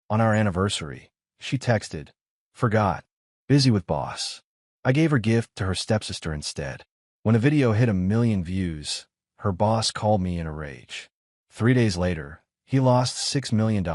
On our anniversary, she texted, "Forgot. Busy with boss." I gave her gift to her stepsister instead. When the video hit 1 million views, her boss called me in a rage. 3 days later, he lost $6 million,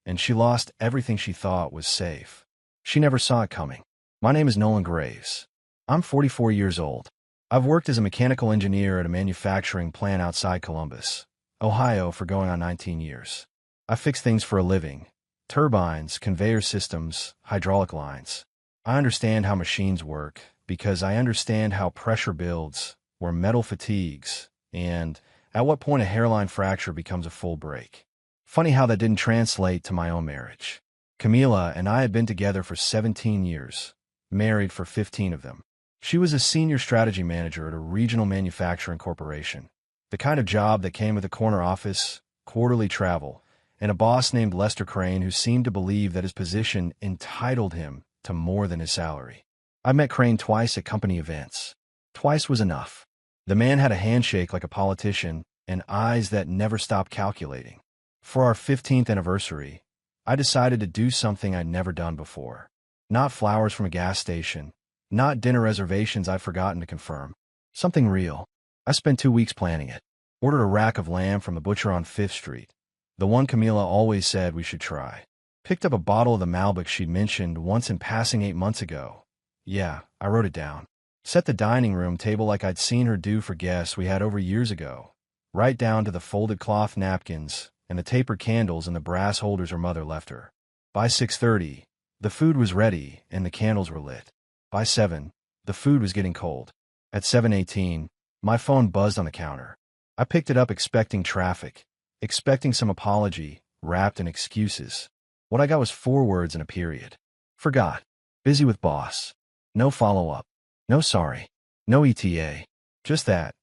and she lost everything she thought was safe. She never saw it coming. My name is Nolan Graves. I'm 44 years old. I've worked as a mechanical engineer at a manufacturing plant outside Columbus, Ohio for going on 19 years. I fix things for a living: turbines, conveyor systems, hydraulic lines. I understand how machines work because I understand how pressure builds, where metal fatigues, and at what point a hairline fracture becomes a full break. Funny how that didn't translate to my own marriage. Camila and I had been together for 17 years, married for 15 of them. She was a senior strategy manager at a regional manufacturing corporation, the kind of job that came with a corner office, quarterly travel, and a boss named Lester Crane who seemed to believe that his position entitled him to more than his salary. I met Crane twice at company events. Twice was enough. The man had a handshake like a politician and eyes that never stopped calculating. For our 15th anniversary, I decided to do something I'd never done before. Not flowers from a gas station, not dinner reservations I'd forgotten to confirm. Something real. I spent 2 weeks planning it. Ordered a rack of lamb from the butcher on 5th Street, the one Camila always said we should try. Picked up a bottle of the Malbec she'd mentioned once in passing 8 months ago. Yeah, I wrote it down. Set the dining room table like I'd seen her do for guests we had over years ago, right down to the folded cloth napkins and the tapered candles in the brass holders her mother left her. By 6:30, the food was ready and the candles were lit. By 7, the food was getting cold. At 7:18, my phone buzzed on the counter. I picked it up expecting traffic, expecting some apology, wrapped in excuses. What I got was 4 words and a period. Forgot. Busy with boss. No follow-up. No sorry. No ETA. Just that.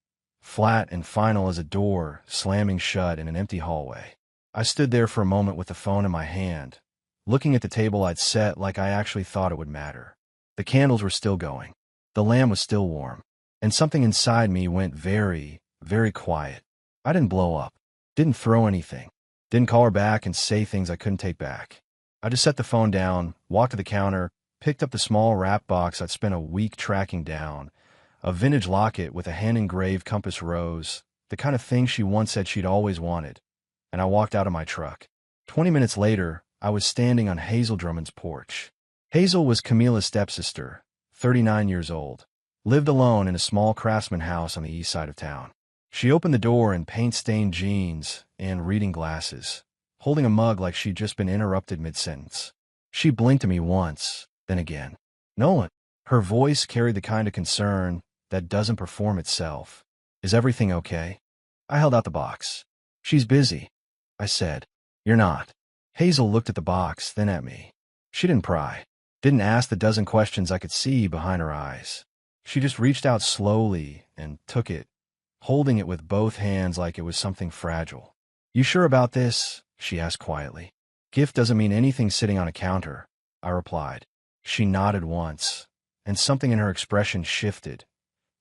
Flat and final as a door slamming shut in an empty hallway. I stood there for a moment with the phone in my hand, looking at the table I'd set like I actually thought it would matter. The candles were still going. The lamb was still warm. And something inside me went very, very quiet. I didn't blow up. Didn't throw anything. Didn't call her back and say things I couldn't take back. I just set the phone down, walked to the counter, picked up the small wrap box I'd spent a week tracking down, a vintage locket with a hand-engraved compass rose, the kind of thing she once said she'd always wanted, and I walked out of my truck. 20 minutes later, I was standing on Hazel Drummond's porch. Hazel was Camila's stepsister, 39 years old, lived alone in a small craftsman house on the east side of town. She opened the door in paint-stained jeans and reading glasses, holding a mug like she'd just been interrupted mid-sentence. She blinked at me once, then again. "Nolan." Her voice carried the kind of concern that doesn't perform itself. "Is everything okay?" I held out the box. "She's busy," I said. "You're not." Hazel looked at the box, then at me. She didn't pry. Didn't ask the dozen questions I could see behind her eyes. She just reached out slowly and took it, holding it with both hands like it was something fragile. "You sure about this?" she asked quietly. "Gift doesn't mean anything sitting on a counter," I replied. She nodded once, and something in her expression shifted.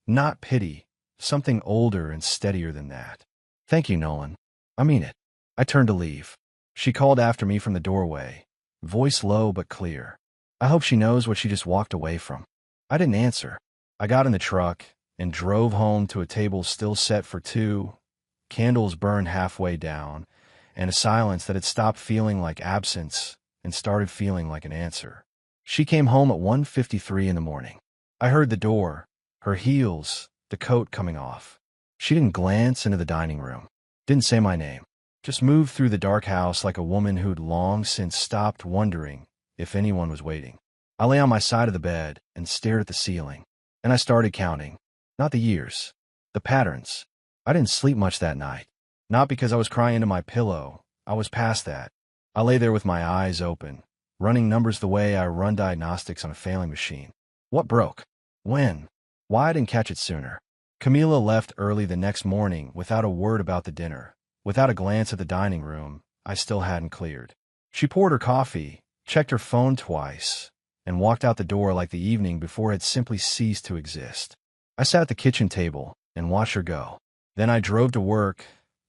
Not pity, something older and steadier than that. "Thank you, Nolan. I mean it." I turned to leave. She called after me from the doorway, voice low but clear. I hope she knows what she just walked away from. I didn't answer. I got in the truck and drove home to a table still set for 2, candles burned halfway down, and a silence that had stopped feeling like absence and started feeling like an answer. She came home at 1:53 in the morning. I heard the door, her heels, the coat coming off. She didn't glance into the dining room, didn't say my name, just moved through the dark house like a woman who'd long since stopped wondering if anyone was waiting. I lay on my side of the bed and stared at the ceiling, and I started counting. Not the years, the patterns. I didn't sleep much that night. Not because I was crying into my pillow. I was past that. I lay there with my eyes open, running numbers the way I run diagnostics on a failing machine. What broke? When? Why I didn't catch it sooner? Camila left early the next morning without a word about the dinner, without a glance at the dining room I still hadn't cleared. She poured her coffee, checked her phone twice, and walked out the door like the evening before had simply ceased to exist. I sat at the kitchen table and watched her go. Then I drove to work,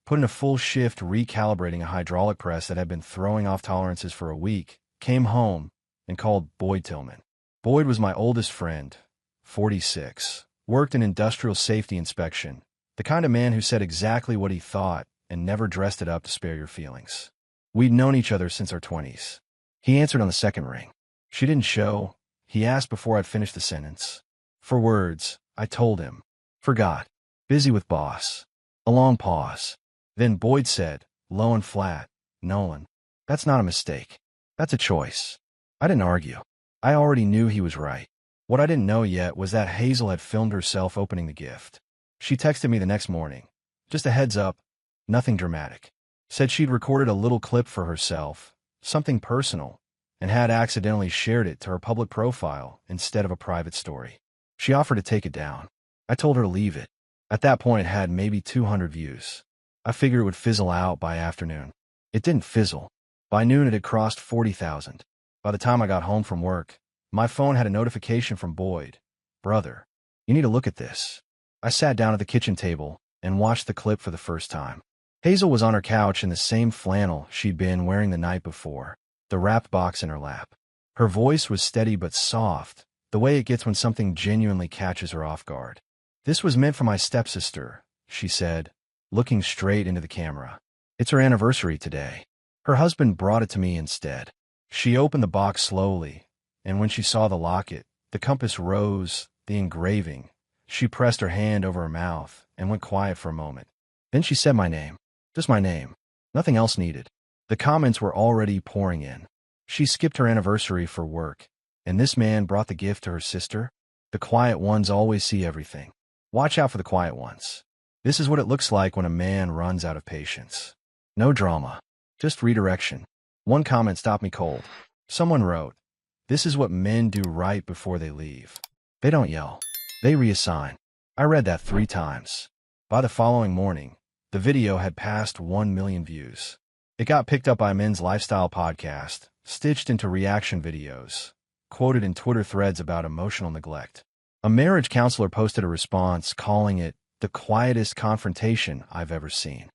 put in a full shift recalibrating a hydraulic press that had been throwing off tolerances for a week, came home, and called Boyd Tillman. Boyd was my oldest friend, 46, worked in industrial safety inspection, the kind of man who said exactly what he thought and never dressed it up to spare your feelings. We'd known each other since our 20s. He answered on the second ring. She didn't show, he asked before I'd finished the sentence. For words, I told him. Forgot. Busy with boss. A long pause. Then Boyd said, low and flat, Nolan, that's not a mistake. That's a choice. I didn't argue. I already knew he was right. What I didn't know yet was that Hazel had filmed herself opening the gift. She texted me the next morning. Just a heads up, nothing dramatic. Said she'd recorded a little clip for herself, something personal, and had accidentally shared it to her public profile instead of a private story. She offered to take it down. I told her to leave it. At that point, it had maybe 200 views. I figured it would fizzle out by afternoon. It didn't fizzle. By noon, it had crossed 40,000. By the time I got home from work, my phone had a notification from Boyd. Brother, you need to look at this. I sat down at the kitchen table and watched the clip for the first time. Hazel was on her couch in the same flannel she'd been wearing the night before, the wrapped box in her lap. Her voice was steady but soft, the way it gets when something genuinely catches her off guard. This was meant for my stepsister, she said, looking straight into the camera. It's her anniversary today. Her husband brought it to me instead. She opened the box slowly, and when she saw the locket, the compass rose, the engraving, she pressed her hand over her mouth and went quiet for a moment. Then she said my name. Just my name. Nothing else needed. The comments were already pouring in. She skipped her anniversary for work, and this man brought the gift to her sister. The quiet ones always see everything. Watch out for the quiet ones. This is what it looks like when a man runs out of patience. No drama. Just redirection. One comment stopped me cold. Someone wrote, "This is what men do right before they leave. They don't yell. They reassign." I read that 3 times. By the following morning, the video had passed 1 million views. It got picked up by a men's lifestyle podcast, stitched into reaction videos, quoted in Twitter threads about emotional neglect. A marriage counselor posted a response calling it the quietest confrontation I've ever seen.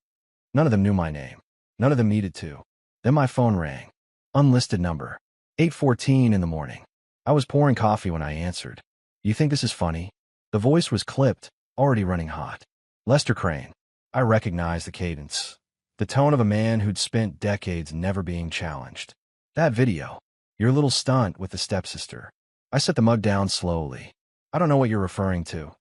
None of them knew my name. None of them needed to. Then my phone rang. Unlisted number. 8:14 in the morning. I was pouring coffee when I answered. You think this is funny? The voice was clipped, already running hot. Lester Crane. I recognized the cadence. The tone of a man who'd spent decades never being challenged. That video. Your little stunt with the stepsister. I set the mug down slowly. I don't know what you're referring to.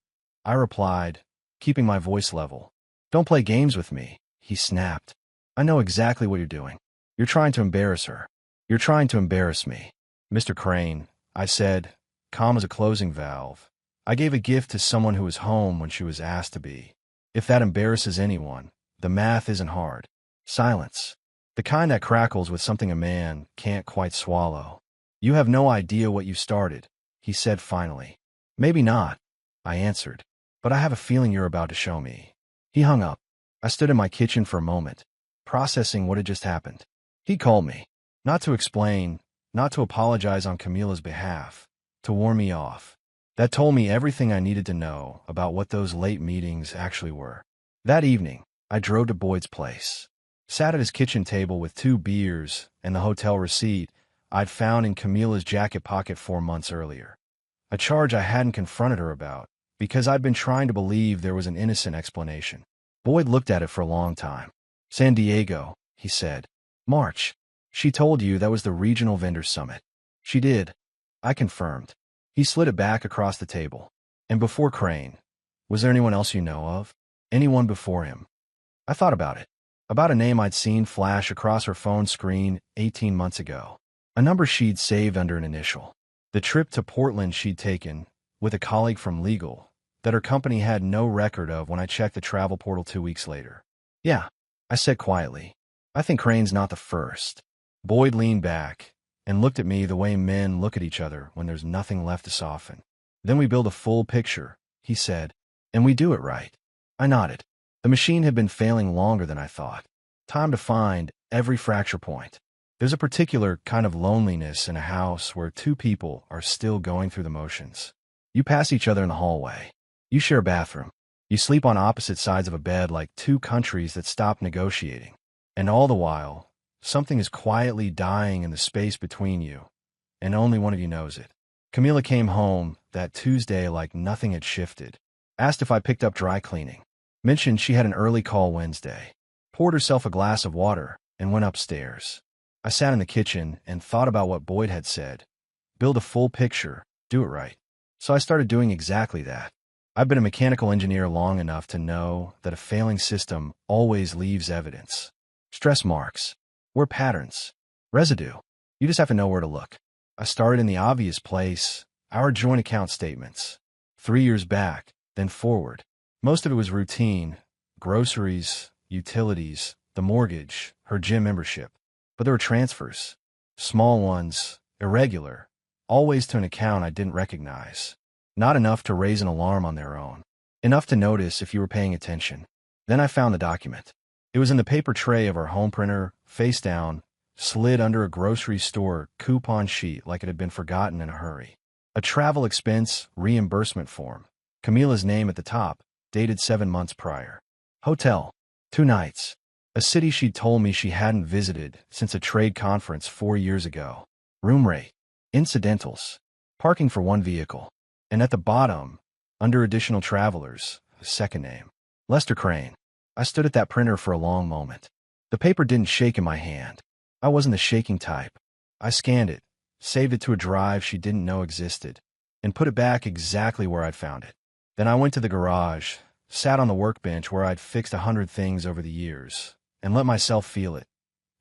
I replied, keeping my voice level. Don't play games with me, he snapped. I know exactly what you're doing. You're trying to embarrass her. You're trying to embarrass me. Mr. Crane, I said, calm as a closing valve. I gave a gift to someone who was home when she was asked to be. If that embarrasses anyone, the math isn't hard. Silence. The kind that crackles with something a man can't quite swallow. You have no idea what you started, he said finally. Maybe not, I answered, but I have a feeling you're about to show me. He hung up. I stood in my kitchen for a moment, processing what had just happened. He called me, not to explain, not to apologize on Camila's behalf, to warn me off. That told me everything I needed to know about what those late meetings actually were. That evening, I drove to Boyd's place, sat at his kitchen table with 2 beers and the hotel receipt I'd found in Camila's jacket pocket 4 months earlier. A charge I hadn't confronted her about, because I'd been trying to believe there was an innocent explanation. Boyd looked at it for a long time. San Diego, he said. March. She told you that was the regional vendor summit. She did. I confirmed. He slid it back across the table. And before Crane, was there anyone else you know of? Anyone before him? I thought about it. About a name I'd seen flash across her phone screen 18 months ago. A number she'd saved under an initial. The trip to Portland she'd taken, with a colleague from legal, that her company had no record of when I checked the travel portal 2 weeks later. Yeah, I said quietly. I think Crane's not the first. Boyd leaned back and looked at me the way men look at each other when there's nothing left to soften. Then we build a full picture, he said, and we do it right. I nodded. The machine had been failing longer than I thought. Time to find every fracture point. There's a particular kind of loneliness in a house where 2 people are still going through the motions. You pass each other in the hallway. You share a bathroom. You sleep on opposite sides of a bed like two countries that stopped negotiating. And all the while, something is quietly dying in the space between you, and only one of you knows it. Camila came home that Tuesday like nothing had shifted. Asked if I picked up dry cleaning. Mentioned she had an early call Wednesday. Poured herself a glass of water and went upstairs. I sat in the kitchen and thought about what Boyd had said. Build a full picture, do it right. So I started doing exactly that. I've been a mechanical engineer long enough to know that a failing system always leaves evidence. Stress marks. We're patterns. Residue. You just have to know where to look. I started in the obvious place, our joint account statements. 3 years back, then forward. Most of it was routine, groceries, utilities, the mortgage, her gym membership. But there were transfers. Small ones, irregular, always to an account I didn't recognize. Not enough to raise an alarm on their own. Enough to notice if you were paying attention. Then I found the document. It was in the paper tray of our home printer, face down, slid under a grocery store coupon sheet like it had been forgotten in a hurry. A travel expense reimbursement form. Camila's name at the top, dated 7 months prior. Hotel. 2 nights. A city she'd told me she hadn't visited since a trade conference 4 years ago. Room rate. Incidentals. Parking for 1 vehicle. And at the bottom, under additional travelers, a second name. Lester Crane. I stood at that printer for a long moment. The paper didn't shake in my hand. I wasn't the shaking type. I scanned it, saved it to a drive she didn't know existed, and put it back exactly where I'd found it. Then I went to the garage, sat on the workbench where I'd fixed 100 things over the years, and let myself feel it.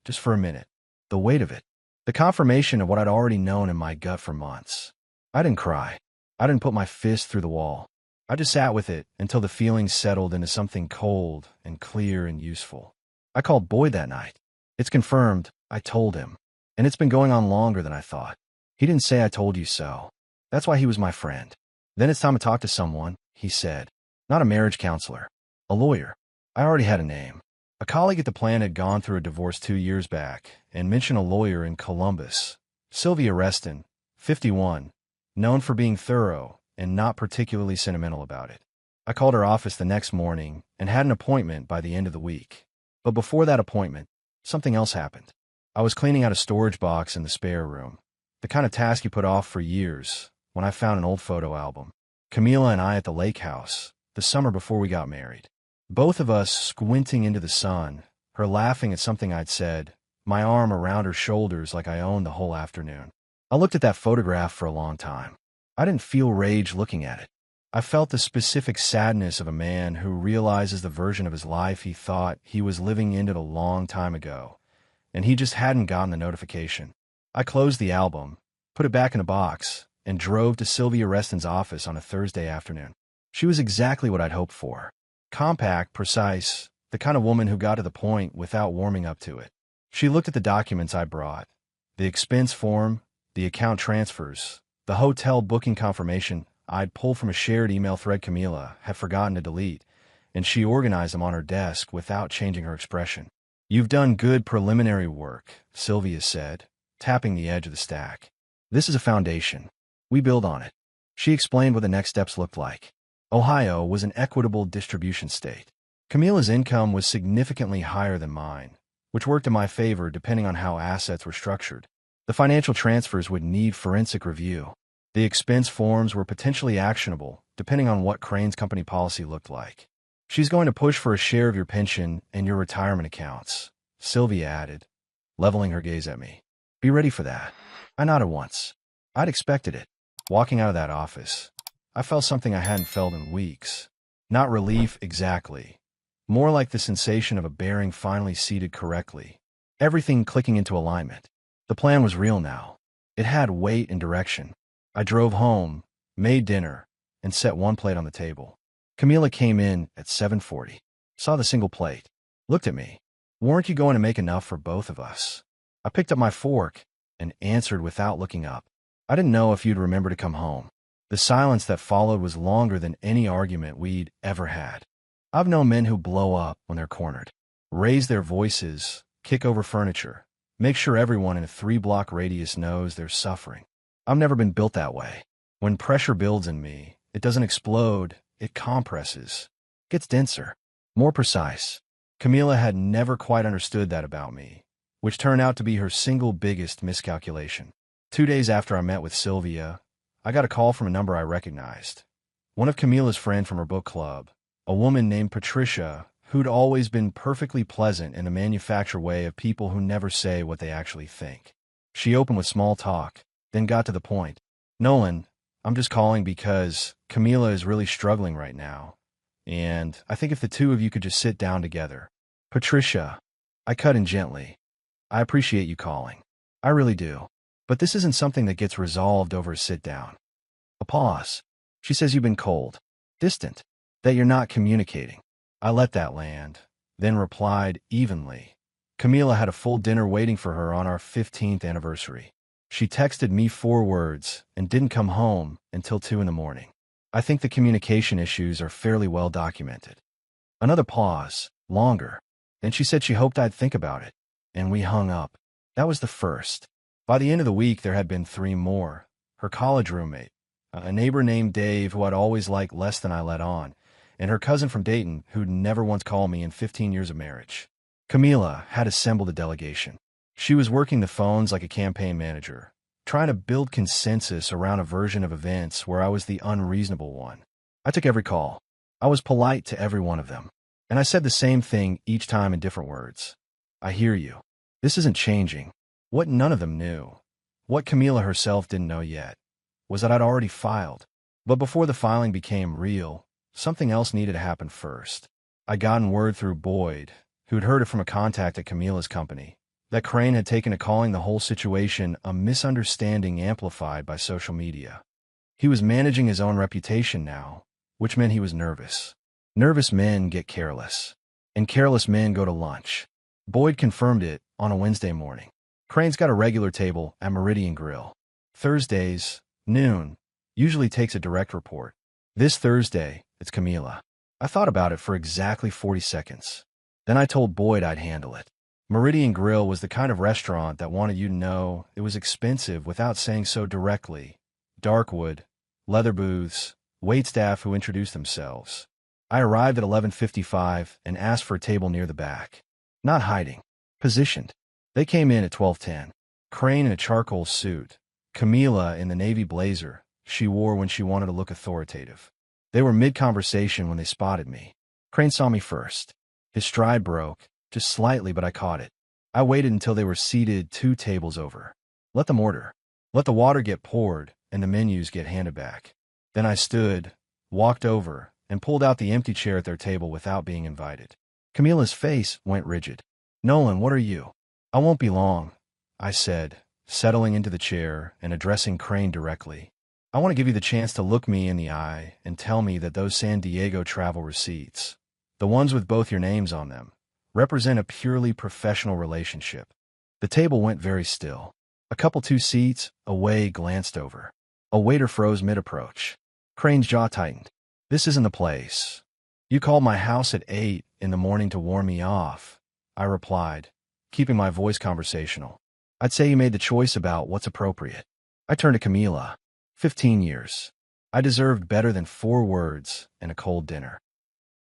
Just for a minute. The weight of it. The confirmation of what I'd already known in my gut for months. I didn't cry. I didn't put my fist through the wall. I just sat with it until the feelings settled into something cold and clear and useful. I called Boyd that night. It's confirmed, I told him. And it's been going on longer than I thought. He didn't say I told you so. That's why he was my friend. Then it's time to talk to someone, he said. Not a marriage counselor. A lawyer. I already had a name. A colleague at the plant had gone through a divorce 2 years back and mentioned a lawyer in Columbus. Sylvia Reston, 51, known for being thorough and not particularly sentimental about it. I called her office the next morning and had an appointment by the end of the week. But before that appointment, something else happened. I was cleaning out a storage box in the spare room, the kind of task you put off for years, when I found an old photo album. Camila and I at the lake house, the summer before we got married. Both of us squinting into the sun, her laughing at something I'd said, my arm around her shoulders like I owned the whole afternoon. I looked at that photograph for a long time. I didn't feel rage looking at it. I felt the specific sadness of a man who realizes the version of his life he thought he was living into a long time ago, and he just hadn't gotten the notification. I closed the album, put it back in a box, and drove to Sylvia Reston's office on a Thursday afternoon. She was exactly what I'd hoped for. Compact, precise, the kind of woman who got to the point without warming up to it. She looked at the documents I brought, the expense form, the account transfers, the hotel booking confirmation I'd pulled from a shared email thread Camila had forgotten to delete, and she organized them on her desk without changing her expression. You've done good preliminary work, Sylvia said, tapping the edge of the stack. This is a foundation. We build on it. She explained what the next steps looked like. Ohio was an equitable distribution state. Camila's income was significantly higher than mine, which worked in my favor depending on how assets were structured. The financial transfers would need forensic review. The expense forms were potentially actionable, depending on what Crane's company policy looked like. She's going to push for a share of your pension and your retirement accounts, Sylvia added, leveling her gaze at me. Be ready for that. I nodded once. I'd expected it. Walking out of that office, I felt something I hadn't felt in weeks. Not relief exactly. More like the sensation of a bearing finally seated correctly. Everything clicking into alignment. The plan was real now. It had weight and direction. I drove home, made dinner, and set one plate on the table. Camila came in at 7:40. Saw the single plate. Looked at me. Weren't you going to make enough for both of us? I picked up my fork and answered without looking up. I didn't know if you'd remember to come home. The silence that followed was longer than any argument we'd ever had. I've known men who blow up when they're cornered. Raise their voices, kick over furniture, make sure everyone in a 3-block radius knows they're suffering. I've never been built that way. When pressure builds in me, it doesn't explode, it compresses. Gets denser. More precise. Camila had never quite understood that about me, which turned out to be her single biggest miscalculation. 2 days after I met with Sylvia, I got a call from a number I recognized. One of Camila's friends from her book club, a woman named Patricia, who'd always been perfectly pleasant in the manufacture way of people who never say what they actually think. She opened with small talk, then got to the point. Nolan, I'm just calling because Camila is really struggling right now, and I think if the two of you could just sit down together. Patricia, I cut in gently. I appreciate you calling. I really do. But this isn't something that gets resolved over a sit-down. A pause. She says you've been cold, distant, that you're not communicating. I let that land, then replied evenly. Camila had a full dinner waiting for her on our 15th anniversary. She texted me 4 words and didn't come home until 2 in the morning. I think the communication issues are fairly well documented. Another pause, longer. Then she said she hoped I'd think about it. And we hung up. That was the first. By the end of the week, there had been 3 more. Her college roommate, a neighbor named Dave who I'd always liked less than I let on, and her cousin from Dayton who'd never once called me in 15 years of marriage. Camila had assembled a delegation. She was working the phones like a campaign manager, trying to build consensus around a version of events where I was the unreasonable one. I took every call. I was polite to every one of them. And I said the same thing each time in different words. I hear you. This isn't changing. What none of them knew, what Camila herself didn't know yet, was that I'd already filed. But before the filing became real, something else needed to happen first. I'd gotten word through Boyd, who'd heard it from a contact at Camila's company, that Crane had taken to calling the whole situation a misunderstanding amplified by social media. He was managing his own reputation now, which meant he was nervous. Nervous men get careless, and careless men go to lunch. Boyd confirmed it on a Wednesday morning. Crane's got a regular table at Meridian Grill. Thursdays, noon, usually takes a direct report. This Thursday, it's Camila. I thought about it for exactly 40 seconds. Then I told Boyd I'd handle it. Meridian Grill was the kind of restaurant that wanted you to know it was expensive without saying so directly. Darkwood, leather booths, waitstaff who introduced themselves. I arrived at 11:55 and asked for a table near the back. Not hiding. Positioned. They came in at 12:10. Crane in a charcoal suit. Camila in the navy blazer she wore when she wanted to look authoritative. They were mid-conversation when they spotted me. Crane saw me first. His stride broke, just slightly, but I caught it. I waited until they were seated 2 tables over. Let them order. Let the water get poured and the menus get handed back. Then I stood, walked over, and pulled out the empty chair at their table without being invited. Camila's face went rigid. Nolan, what are you? I won't be long, I said, settling into the chair and addressing Crane directly. I want to give you the chance to look me in the eye and tell me that those San Diego travel receipts, the ones with both your names on them, represent a purely professional relationship. The table went very still. A couple 2 seats away glanced over. A waiter froze mid-approach. Crane's jaw tightened. This isn't the place. You called my house at 8 in the morning to warn me off, I replied, keeping my voice conversational. I'd say you made the choice about what's appropriate. I turned to Camila. 15 years. I deserved better than 4 words and a cold dinner.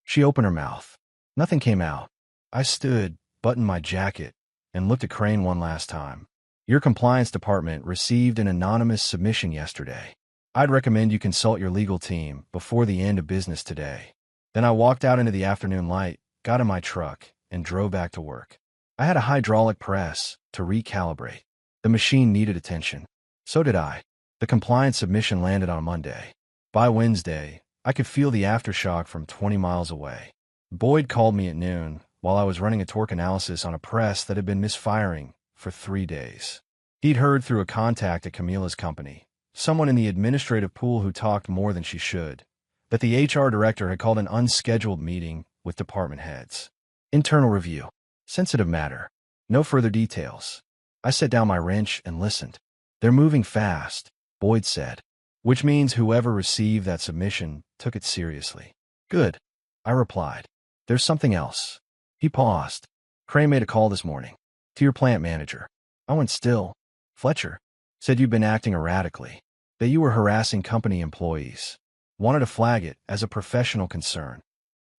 She opened her mouth. Nothing came out. I stood, buttoned my jacket, and looked at Crane one last time. Your compliance department received an anonymous submission yesterday. I'd recommend you consult your legal team before the end of business today. Then I walked out into the afternoon light, got in my truck, and drove back to work. I had a hydraulic press to recalibrate. The machine needed attention. So did I. The compliance submission landed on Monday. By Wednesday, I could feel the aftershock from 20 miles away. Boyd called me at noon while I was running a torque analysis on a press that had been misfiring for 3 days. He'd heard through a contact at Camila's company, someone in the administrative pool who talked more than she should, that the HR director had called an unscheduled meeting with department heads. Internal review. Sensitive matter. No further details. I set down my wrench and listened. They're moving fast, Boyd said, which means whoever received that submission took it seriously. Good, I replied. There's something else. He paused. Crane made a call this morning. To your plant manager. I went still. Fletcher said you'd been acting erratically, that you were harassing company employees. Wanted to flag it as a professional concern.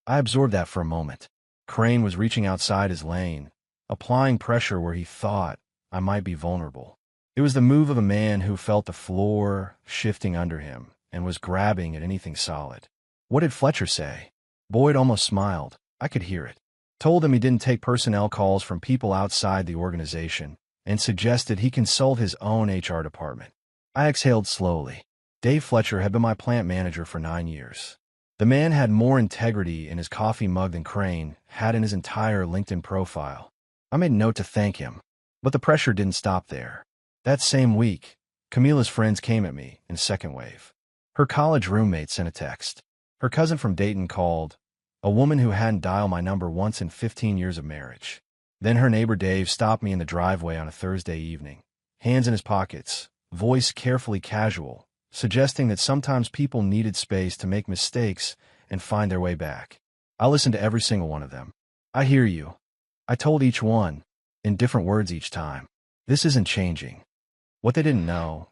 I absorbed that for a moment. Crane was reaching outside his lane, applying pressure where he thought I might be vulnerable. It was the move of a man who felt the floor shifting under him and was grabbing at anything solid. What did Fletcher say? Boyd almost smiled. I could hear it. Told him he didn't take personnel calls from people outside the organization and suggested he consult his own HR department. I exhaled slowly. Dave Fletcher had been my plant manager for 9 years. The man had more integrity in his coffee mug than Crane had in his entire LinkedIn profile. I made a note to thank him, but the pressure didn't stop there. That same week, Camila's friends came at me in second wave. Her college roommate sent a text. Her cousin from Dayton called, a woman who hadn't dialed my number once in 15 years of marriage. Then her neighbor Dave stopped me in the driveway on a Thursday evening, hands in his pockets, voice carefully casual, suggesting that sometimes people needed space to make mistakes and find their way back. I listened to every single one of them. I hear you. I told each one, in different words each time. This isn't changing. What they didn't know,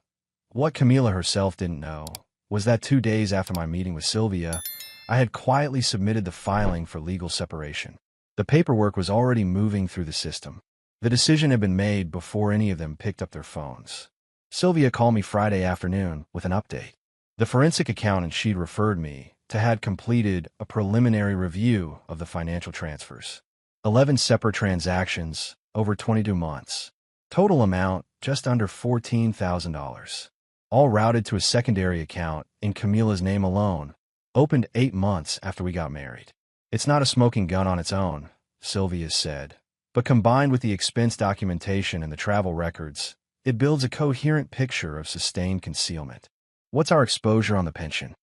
what Camila herself didn't know, was that 2 days after my meeting with Sylvia, I had quietly submitted the filing for legal separation. The paperwork was already moving through the system. The decision had been made before any of them picked up their phones. Sylvia called me Friday afternoon with an update. The forensic accountant she'd referred me to had completed a preliminary review of the financial transfers. 11 separate transactions over 22 months. Total amount just under $14,000. All routed to a secondary account in Camila's name alone, opened 8 months after we got married. It's not a smoking gun on its own, Sylvia said, but combined with the expense documentation and the travel records, it builds a coherent picture of sustained concealment. What's our exposure on the pension?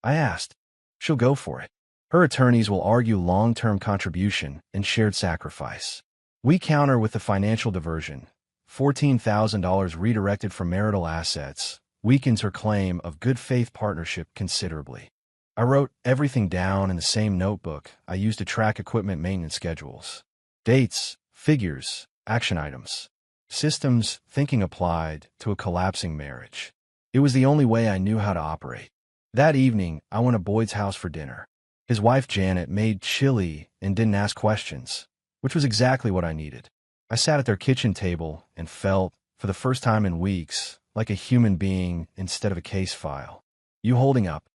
I asked. She'll go for it. Her attorneys will argue long-term contribution and shared sacrifice. We counter with the financial diversion. $14,000 redirected from marital assets weakens her claim of good faith partnership considerably. I wrote everything down in the same notebook I used to track equipment maintenance schedules. Dates, figures, action items. Systems thinking applied to a collapsing marriage. It was the only way I knew how to operate. That evening, I went to Boyd's house for dinner. His wife Janet made chili and didn't ask questions, which was exactly what I needed. I sat at their kitchen table and felt, for the first time in weeks, like a human being instead of a case file. You holding up?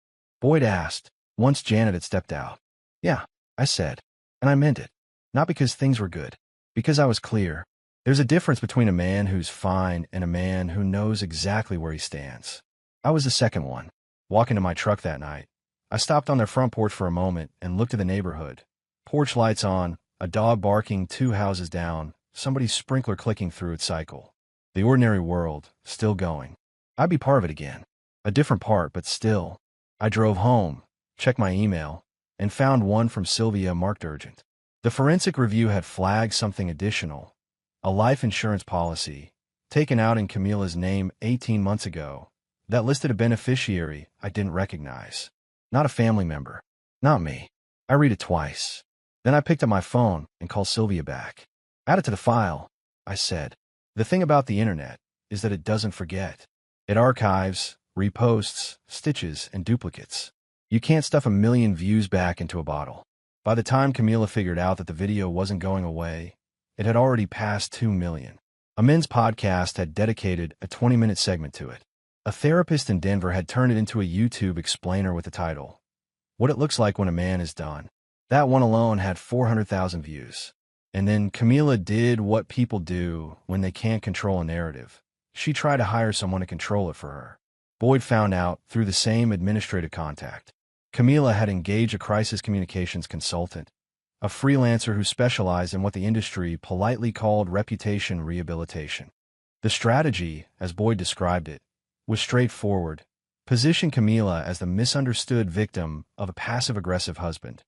Boyd asked, once Janet had stepped out. Yeah, I said, and I meant it. Not because things were good, because I was clear. There's a difference between a man who's fine and a man who knows exactly where he stands. I was the second one. Walking to my truck that night, I stopped on their front porch for a moment and looked at the neighborhood. Porch lights on, a dog barking 2 houses down, somebody's sprinkler clicking through its cycle. The ordinary world, still going. I'd be part of it again. A different part, but still. I drove home, checked my email, and found one from Sylvia marked urgent. The forensic review had flagged something additional. A life insurance policy, taken out in Camila's name 18 months ago, that listed a beneficiary I didn't recognize. Not a family member. Not me. I read it twice. Then I picked up my phone and called Sylvia back. Add it to the file, I said. The thing about the internet is that it doesn't forget. It archives, reposts, stitches, and duplicates. You can't stuff 1 million views back into a bottle. By the time Camila figured out that the video wasn't going away, it had already passed 2 million. A men's podcast had dedicated a 20-minute segment to it. A therapist in Denver had turned it into a YouTube explainer with the title, What It Looks Like When a Man Is Done. That one alone had 400,000 views. And then Camila did what people do when they can't control a narrative. She tried to hire someone to control it for her. Boyd found out through the same administrative contact. Camila had engaged a crisis communications consultant, a freelancer who specialized in what the industry politely called reputation rehabilitation. The strategy, as Boyd described it, was straightforward. Position Camila as the misunderstood victim of a passive-aggressive husband.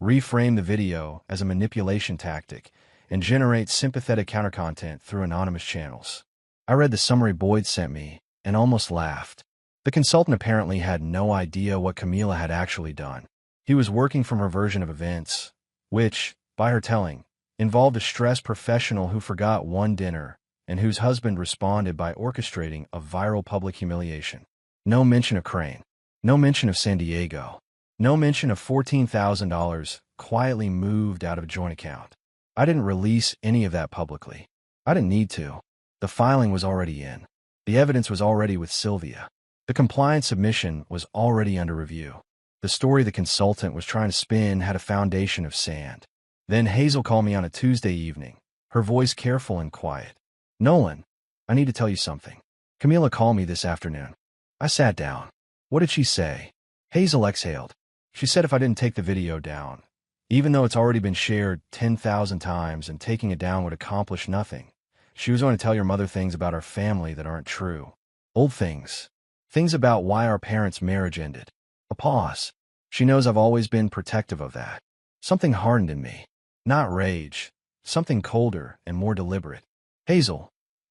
Reframe the video as a manipulation tactic and generate sympathetic counter-content through anonymous channels. I read the summary Boyd sent me and almost laughed. The consultant apparently had no idea what Camila had actually done. He was working from her version of events, which, by her telling, involved a stressed professional who forgot one dinner and whose husband responded by orchestrating a viral public humiliation. No mention of Crane. No mention of San Diego. No mention of $14,000 quietly moved out of a joint account. I didn't release any of that publicly. I didn't need to. The filing was already in. The evidence was already with Sylvia. The compliance submission was already under review. The story the consultant was trying to spin had a foundation of sand. Then Hazel called me on a Tuesday evening, her voice careful and quiet. "Nolan, I need to tell you something. Camila called me this afternoon." I sat down. "What did she say?" Hazel exhaled. "She said if I didn't take the video down, even though it's already been shared 10,000 times and taking it down would accomplish nothing, she was going to tell your mother things about our family that aren't true. Old things. Things about why our parents' marriage ended." A pause. "She knows I've always been protective of that." Something hardened in me. Not rage. Something colder and more deliberate. "Hazel,"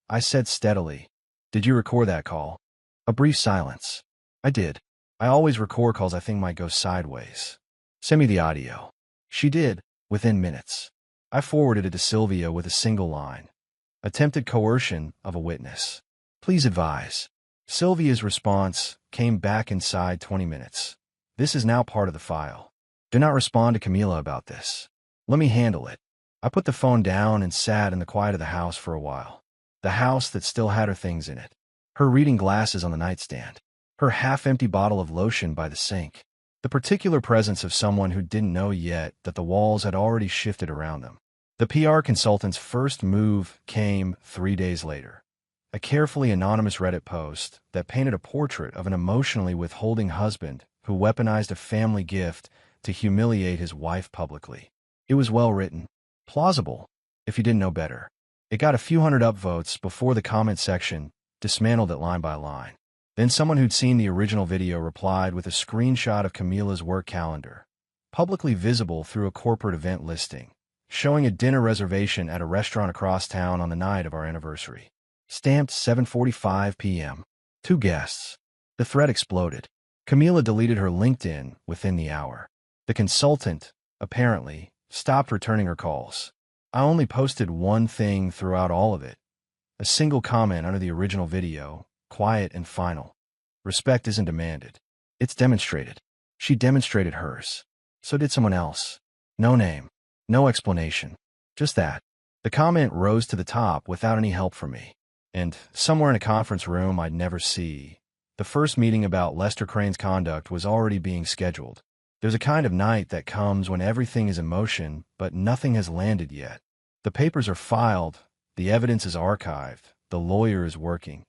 I said steadily, "did you record that call?" A brief silence. "I did. I always record calls I think might go sideways." "Send me the audio." She did, within minutes. I forwarded it to Sylvia with a single line. "Attempted coercion of a witness. Please advise." Sylvia's response came back inside 20 minutes. "This is now part of the file. Do not respond to Camila about this. Let me handle it." I put the phone down and sat in the quiet of the house for a while. The house that still had her things in it. Her reading glasses on the nightstand. Her half-empty bottle of lotion by the sink. The particular presence of someone who didn't know yet that the walls had already shifted around them. The PR consultant's first move came 3 days later. A carefully anonymous Reddit post that painted a portrait of an emotionally withholding husband who weaponized a family gift to humiliate his wife publicly. It was well written. Plausible, if you didn't know better. It got a few hundred upvotes before the comment section dismantled it line by line. Then someone who'd seen the original video replied with a screenshot of Camila's work calendar, publicly visible through a corporate event listing, showing a dinner reservation at a restaurant across town on the night of our anniversary. Stamped 7:45 p.m. 2 guests. The thread exploded. Camila deleted her LinkedIn within the hour. The consultant, apparently, stopped returning her calls. I only posted one thing throughout all of it. A single comment under the original video, quiet and final. Respect isn't demanded. It's demonstrated. She demonstrated hers. So did someone else. No name. No explanation. Just that. The comment rose to the top without any help from me. And somewhere in a conference room I'd never see, the first meeting about Lester Crane's conduct was already being scheduled. There's a kind of night that comes when everything is in motion, but nothing has landed yet. The papers are filed, the evidence is archived, the lawyer is working,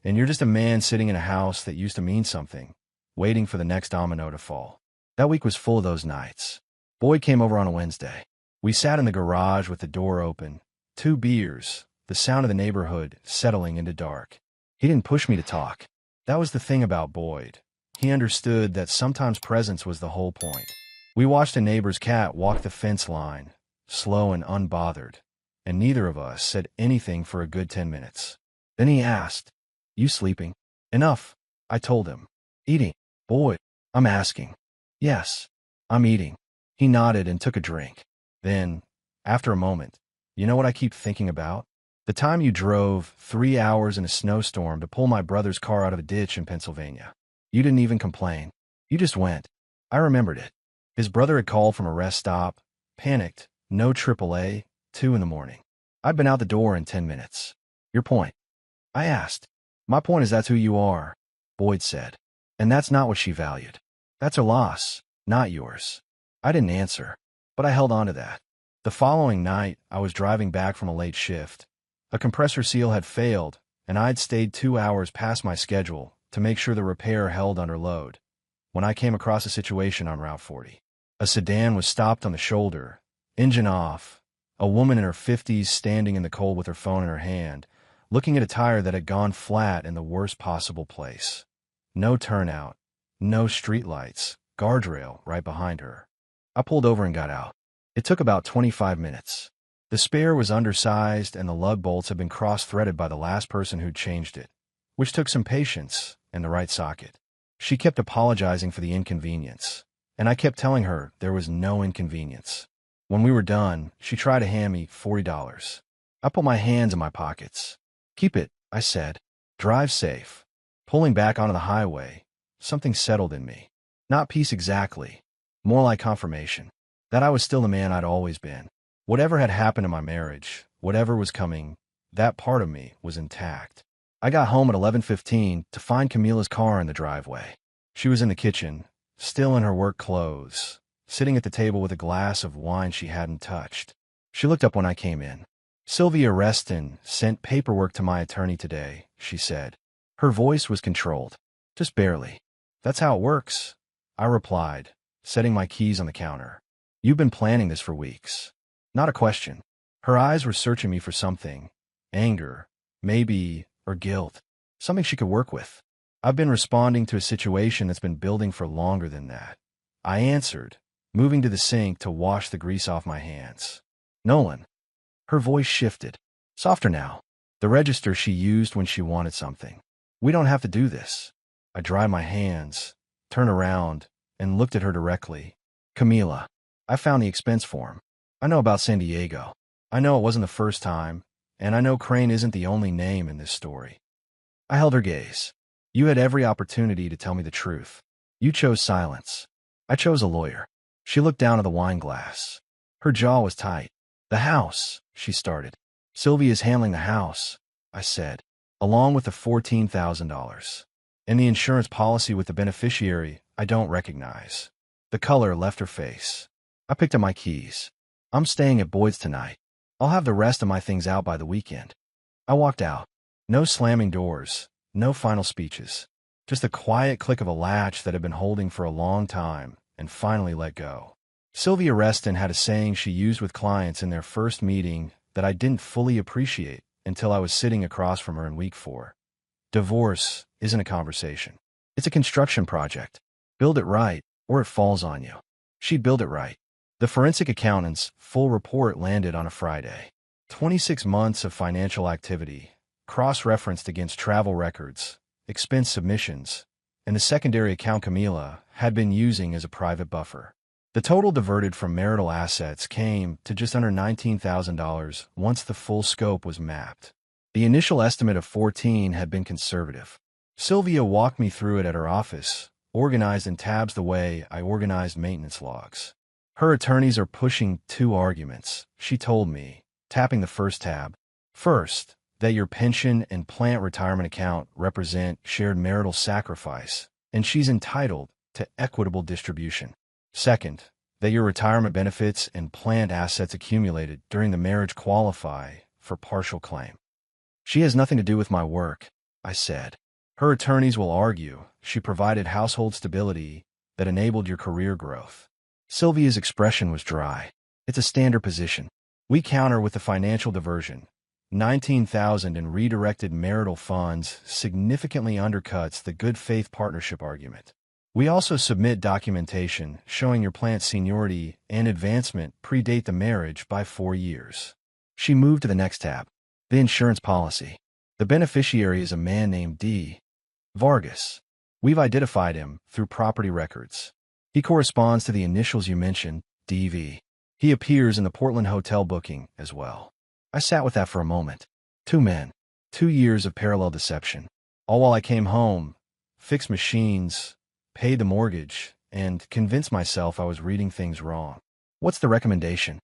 and you're just a man sitting in a house that used to mean something, waiting for the next domino to fall. That week was full of those nights. Boyd came over on a Wednesday. We sat in the garage with the door open, 2 beers, the sound of the neighborhood settling into dark. He didn't push me to talk. That was the thing about Boyd. He understood that sometimes presence was the whole point. We watched a neighbor's cat walk the fence line, slow and unbothered, and neither of us said anything for a good 10 minutes. Then he asked, "You sleeping?" "Enough," I told him. "Eating?" "Boyd, I'm asking." "Yes, I'm eating." He nodded and took a drink. Then, after a moment, "You know what I keep thinking about? The time you drove 3 hours in a snowstorm to pull my brother's car out of a ditch in Pennsylvania. You didn't even complain. You just went." I remembered it. His brother had called from a rest stop, panicked, no AAA, 2 in the morning. I'd been out the door in 10 minutes. "Your point?" I asked. "My point is that's who you are," Boyd said. "And that's not what she valued. That's her loss, not yours." I didn't answer, but I held on to that. The following night, I was driving back from a late shift. A compressor seal had failed, and I'd stayed 2 hours past my schedule to make sure the repair held under load, when I came across a situation on Route 40. A sedan was stopped on the shoulder, engine off, a woman in her 50s standing in the cold with her phone in her hand, looking at a tire that had gone flat in the worst possible place. No turnout, no streetlights, guardrail right behind her. I pulled over and got out. It took about 25 minutes. The spare was undersized and the lug bolts had been cross-threaded by the last person who'd changed it, which took some patience and the right socket. She kept apologizing for the inconvenience, and I kept telling her there was no inconvenience. When we were done, she tried to hand me $40. I put my hands in my pockets. "Keep it," I said. "Drive safe." Pulling back onto the highway, something settled in me. Not peace exactly, More like confirmation. That I was still the man I'd always been. Whatever had happened in my marriage, whatever was coming, that part of me was intact. I got home at 11:15 to find Camila's car in the driveway. She was in the kitchen, still in her work clothes, sitting at the table with a glass of wine she hadn't touched. She looked up when I came in. "Sylvia Reston sent paperwork to my attorney today," she said. Her voice was controlled. "Just barely." "That's how it works," I replied, setting my keys on the counter. "You've been planning this for weeks." Not a question. Her eyes were searching me for something. Anger, maybe, or guilt. Something she could work with. "I've been responding to a situation that's been building for longer than that," I answered, moving to the sink to wash the grease off my hands. "Nolan." Her voice shifted. Softer now. The register she used when she wanted something. "We don't have to do this." I dried my hands, turned around, and looked at her directly. "Camila, I found the expense form. I know about San Diego. I know it wasn't the first time, and I know Crane isn't the only name in this story." I held her gaze. "You had every opportunity to tell me the truth. You chose silence. I chose a lawyer." She looked down at the wine glass. Her jaw was tight. "The house," she started. "Sylvia's handling the house," I said, "along with the $14,000. And the insurance policy with the beneficiary I don't recognize." The color left her face. I picked up my keys. "I'm staying at Boyd's tonight. I'll have the rest of my things out by the weekend." I walked out. No slamming doors, no final speeches. Just the quiet click of a latch that had been holding for a long time and finally let go. Sylvia Reston had a saying she used with clients in their first meeting that I didn't fully appreciate until I was sitting across from her in week 4. "Divorce isn't a conversation. It's a construction project. Build it right, or it falls on you." She'd build it right. The forensic accountant's full report landed on a Friday. 26 months of financial activity, cross-referenced against travel records, expense submissions, and the secondary account Camila had been using as a private buffer. The total diverted from marital assets came to just under $19,000 once the full scope was mapped. The initial estimate of 14 had been conservative. Sylvia walked me through it at her office, organized in tabs the way I organized maintenance logs. Her attorneys are pushing 2 arguments, she told me, tapping the first tab. First, that your pension and plant retirement account represent shared marital sacrifice, and she's entitled to equitable distribution. Second, that your retirement benefits and plant assets accumulated during the marriage qualify for partial claim. "She has nothing to do with my work," I said. "Her attorneys will argue she provided household stability that enabled your career growth." Sylvia's expression was dry. "It's a standard position. We counter with the financial diversion. 19,000 in redirected marital funds significantly undercuts the good faith partnership argument. We also submit documentation showing your plant's seniority and advancement predate the marriage by 4 years." She moved to the next tab. "The insurance policy. The beneficiary is a man named D. Vargas. We've identified him through property records. He corresponds to the initials you mentioned, DV. He appears in the Portland hotel booking as well." I sat with that for a moment. 2 men, 2 years of parallel deception. All while I came home, fixed machines, paid the mortgage, and convinced myself I was reading things wrong. "What's the recommendation?"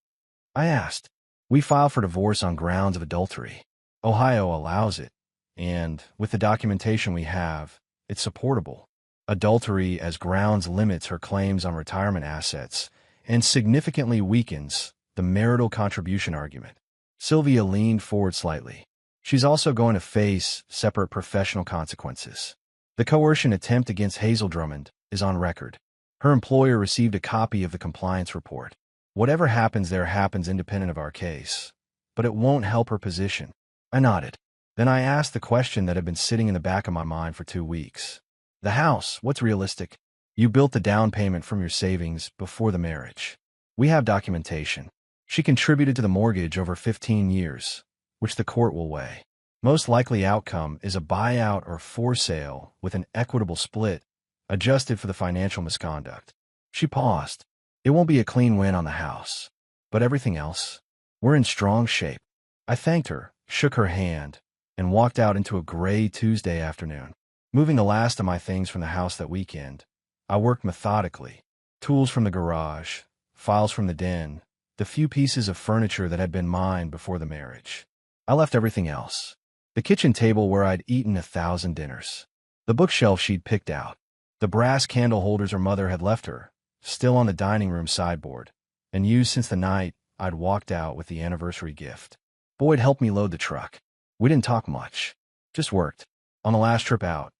I asked. "We filed for divorce on grounds of adultery. Ohio allows it, and with the documentation we have, it's supportable. Adultery as grounds limits her claims on retirement assets and significantly weakens the marital contribution argument." Sylvia leaned forward slightly. "She's also going to face separate professional consequences. The coercion attempt against Hazel Drummond is on record. Her employer received a copy of the compliance report. Whatever happens there happens independent of our case, but it won't help her position." I nodded. Then I asked the question that had been sitting in the back of my mind for 2 weeks. "The house, what's realistic? You built the down payment from your savings before the marriage. We have documentation. She contributed to the mortgage over 15 years, which the court will weigh. Most likely outcome is a buyout or for sale with an equitable split, adjusted for the financial misconduct." She paused. "It won't be a clean win on the house, but everything else, we're in strong shape." I thanked her, shook her hand, and walked out into a gray Tuesday afternoon. Moving the last of my things from the house that weekend, I worked methodically, Tools from the garage, files from the den, the few pieces of furniture that had been mine before the marriage. I left everything else. The kitchen table where I'd eaten 1,000 dinners. The bookshelf she'd picked out. The brass candle holders her mother had left her, still on the dining room sideboard, and used since the night I'd walked out with the anniversary gift. Boyd helped me load the truck. We didn't talk much, just worked. On the last trip out,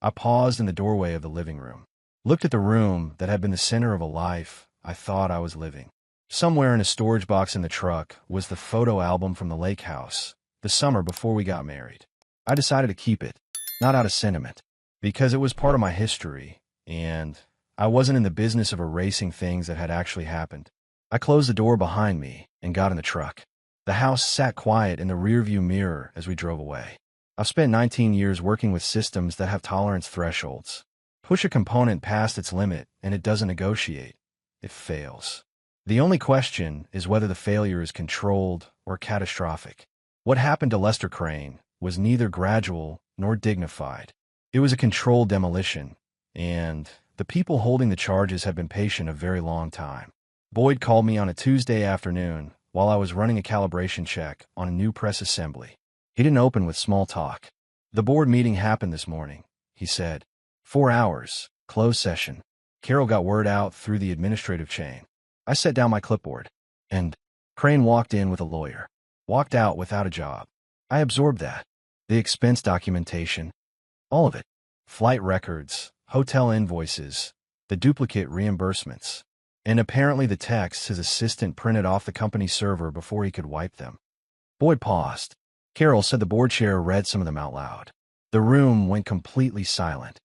I paused in the doorway of the living room, looked at the room that had been the center of a life I thought I was living. Somewhere in a storage box in the truck was the photo album from the lake house, the summer before we got married. I decided to keep it, not out of sentiment, because it was part of my history, and I wasn't in the business of erasing things that had actually happened. I closed the door behind me and got in the truck. The house sat quiet in the rearview mirror as we drove away. I've spent 19 years working with systems that have tolerance thresholds. Push a component past its limit and it doesn't negotiate. It fails. The only question is whether the failure is controlled or catastrophic. What happened to Lester Crane was neither gradual nor dignified. It was a controlled demolition, and the people holding the charges had been patient a very long time. Boyd called me on a Tuesday afternoon while I was running a calibration check on a new press assembly. He didn't open with small talk. "The board meeting happened this morning," he said. 4 hours, closed session. Carol got word out through the administrative chain. I set down my clipboard, and Crane walked in with a lawyer. Walked out without a job. I absorbed that. The expense documentation. All of it. Flight records, hotel invoices, the duplicate reimbursements, and apparently the texts his assistant printed off the company server before he could wipe them. Boyd paused. Carol said the board chair read some of them out loud. The room went completely silent.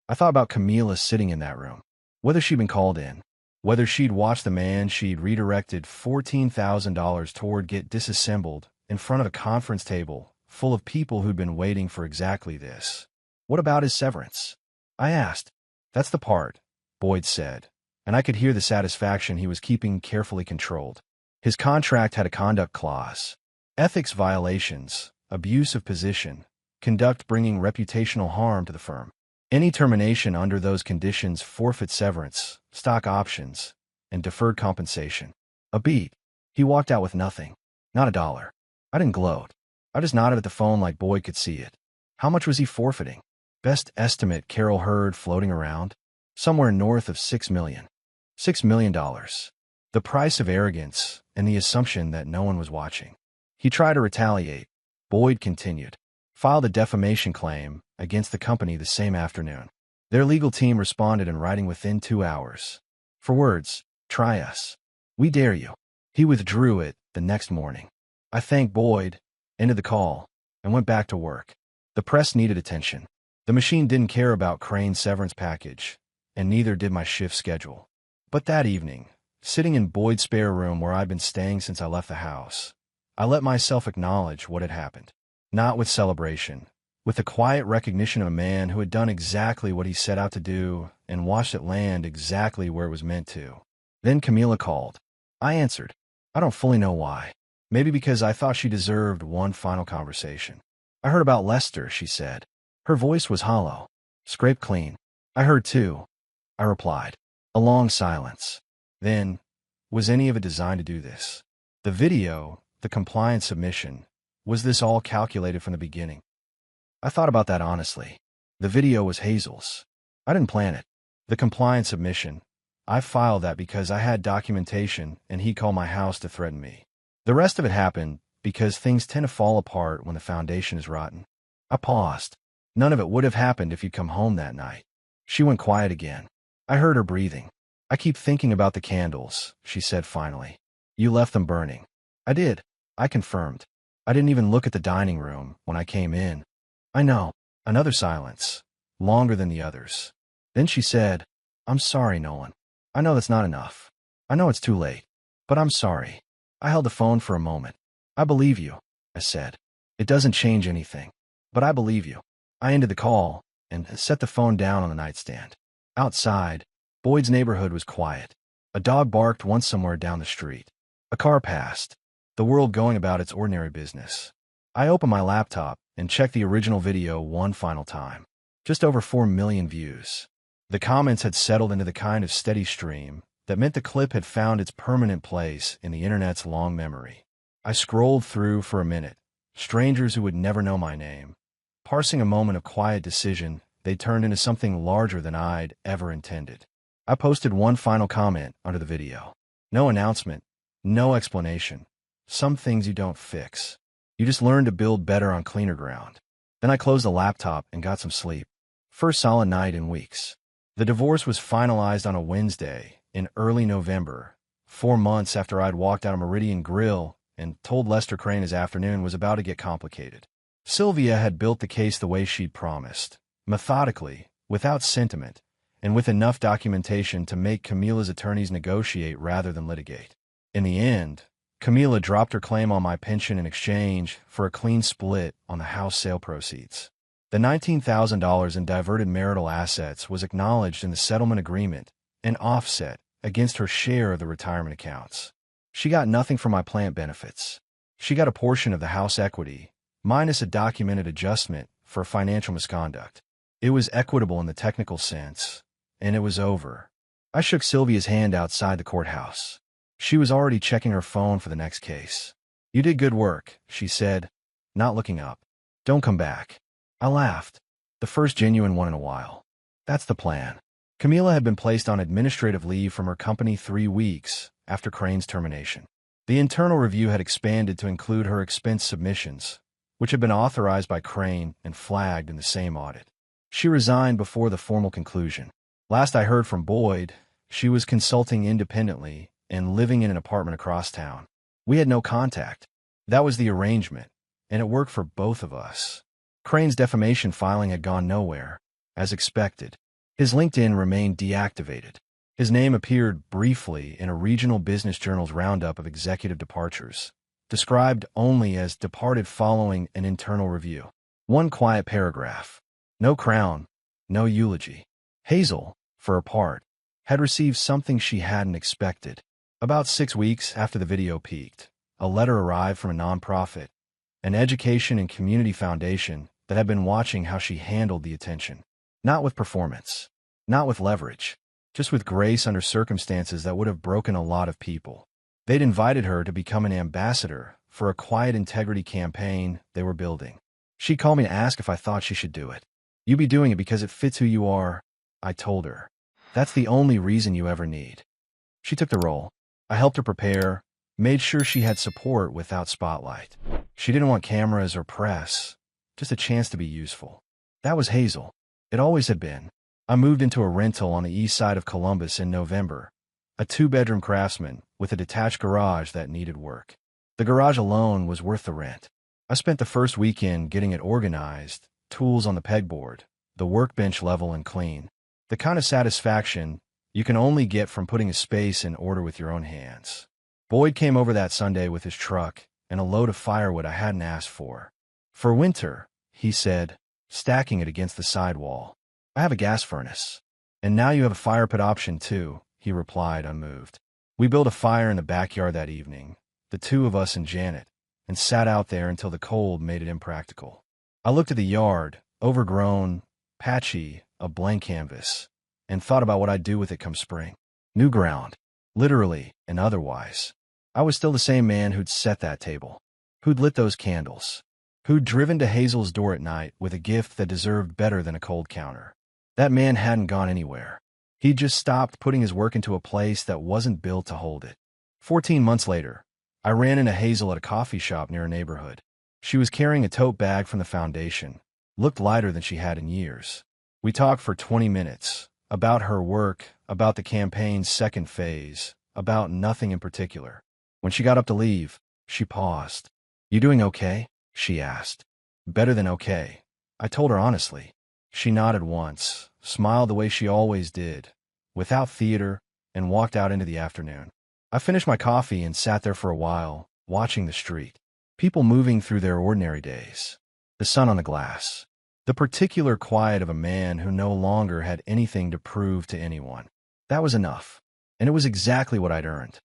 I thought about Camila sitting in that room. Whether she'd been called in. Whether she'd watched the man she'd redirected $14,000 toward get disassembled in front of a conference table full of people who'd been waiting for exactly this. What about his severance? I asked. That's the part, Boyd said, and I could hear the satisfaction he was keeping carefully controlled. His contract had a conduct clause. Ethics violations, abuse of position, conduct bringing reputational harm to the firm. Any termination under those conditions forfeit severance, stock options, and deferred compensation. A beat. He walked out with nothing. Not a dollar. I didn't gloat. I just nodded at the phone like Boyd could see it. How much was he forfeiting? Best estimate Carol heard floating around? Somewhere north of $6 million. $6 million. The price of arrogance and the assumption that no one was watching. He tried to retaliate. Boyd continued. Filed a defamation claim against the company the same afternoon. Their legal team responded in writing within 2 hours. For words, try us. We dare you. He withdrew it the next morning. I thanked Boyd, ended the call, and went back to work. The press needed attention. The machine didn't care about Crane's severance package, and neither did my shift schedule. But that evening, sitting in Boyd's spare room where I'd been staying since I left the house, I let myself acknowledge what had happened. Not with celebration, with the quiet recognition of a man who had done exactly what he set out to do and watched it land exactly where it was meant to. Then Camila called. I answered. I don't fully know why. Maybe because I thought she deserved one final conversation. I heard about Lester, she said. Her voice was hollow. Scraped clean. I heard too, I replied. A long silence. Then, was any of it designed to do this? The video, the compliance submission, was this all calculated from the beginning? I thought about that honestly. The video was Hazel's. I didn't plan it. The compliance submission, I filed that because I had documentation and he called my house to threaten me. The rest of it happened because things tend to fall apart when the foundation is rotten. I paused. None of it would have happened if you'd come home that night. She went quiet again. I heard her breathing. I keep thinking about the candles, she said finally. You left them burning. I did, I confirmed. I didn't even look at the dining room when I came in. I know. Another silence. Longer than the others. Then she said, I'm sorry, Nolan. I know that's not enough. I know it's too late. But I'm sorry. I held the phone for a moment. I believe you, I said. It doesn't change anything. But I believe you. I ended the call and set the phone down on the nightstand. Outside, Boyd's neighborhood was quiet. A dog barked once somewhere down the street. A car passed. The world going about its ordinary business. I opened my laptop and checked the original video one final time. Just over 4 million views. The comments had settled into the kind of steady stream that meant the clip had found its permanent place in the internet's long memory. I scrolled through for a minute, strangers who would never know my name. Parsing a moment of quiet decision, they turned into something larger than I'd ever intended. I posted one final comment under the video. No announcement, no explanation. Some things you don't fix. You just learn to build better on cleaner ground. Then I closed the laptop and got some sleep. First solid night in weeks. The divorce was finalized on a Wednesday in early November, 4 months after I'd walked out of Meridian Grill and told Lester Crane his afternoon was about to get complicated. Sylvia had built the case the way she'd promised, methodically, without sentiment, and with enough documentation to make Camila's attorneys negotiate rather than litigate. In the end, Camila dropped her claim on my pension in exchange for a clean split on the house sale proceeds. The $19,000 in diverted marital assets was acknowledged in the settlement agreement and offset against her share of the retirement accounts. She got nothing for my plant benefits. She got a portion of the house equity, minus a documented adjustment for financial misconduct. It was equitable in the technical sense, and it was over. I shook Sylvia's hand outside the courthouse. She was already checking her phone for the next case. "You did good work," she said, not looking up. "Don't come back." I laughed. The first genuine one in a while. That's the plan. Camila had been placed on administrative leave from her company 3 weeks after Crane's termination. The internal review had expanded to include her expense submissions, which had been authorized by Crane and flagged in the same audit. She resigned before the formal conclusion. Last I heard from Boyd, she was consulting independently and living in an apartment across town. We had no contact. That was the arrangement, and it worked for both of us. Crane's defamation filing had gone nowhere, as expected. His LinkedIn remained deactivated. His name appeared briefly in a regional business journal's roundup of executive departures, described only as departed following an internal review. One quiet paragraph. No crown, no eulogy. Hazel, for her part, had received something she hadn't expected. About 6 weeks after the video peaked, a letter arrived from a nonprofit, an education and community foundation that had been watching how she handled the attention. Not with performance, not with leverage, just with grace under circumstances that would have broken a lot of people. They'd invited her to become an ambassador for a quiet integrity campaign they were building. She called me to ask if I thought she should do it. "You be doing it because it fits who you are," I told her. "That's the only reason you ever need." She took the role. I helped her prepare, made sure she had support without spotlight. She didn't want cameras or press, just a chance to be useful. That was Hazel. It always had been. I moved into a rental on the east side of Columbus in November, a 2-bedroom Craftsman with a detached garage that needed work. The garage alone was worth the rent. I spent the first weekend getting it organized, tools on the pegboard, the workbench level and clean. The kind of satisfaction you can only get from putting a space in order with your own hands. Boyd came over that Sunday with his truck and a load of firewood I hadn't asked for. "For winter," he said, stacking it against the sidewall. "I have a gas furnace." "And now you have a fire pit option too," he replied, unmoved. We built a fire in the backyard that evening, the two of us and Janet, and sat out there until the cold made it impractical. I looked at the yard, overgrown, patchy, a blank canvas, and thought about what I'd do with it come spring. New ground, literally and otherwise. I was still the same man who'd set that table, who'd lit those candles, who'd driven to Hazel's door at night with a gift that deserved better than a cold counter. That man hadn't gone anywhere. He'd just stopped putting his work into a place that wasn't built to hold it. 14 months later, I ran into Hazel at a coffee shop near a neighborhood. She was carrying a tote bag from the foundation, looked lighter than she had in years. We talked for 20 minutes, about her work, about the campaign's second phase, about nothing in particular. When she got up to leave, she paused. "You doing okay?" she asked. "Better than okay," I told her honestly. She nodded once, smiled the way she always did, without theater, and walked out into the afternoon. I finished my coffee and sat there for a while, watching the street. People moving through their ordinary days. The sun on the glass. The particular quiet of a man who no longer had anything to prove to anyone. That was enough. And it was exactly what I'd earned.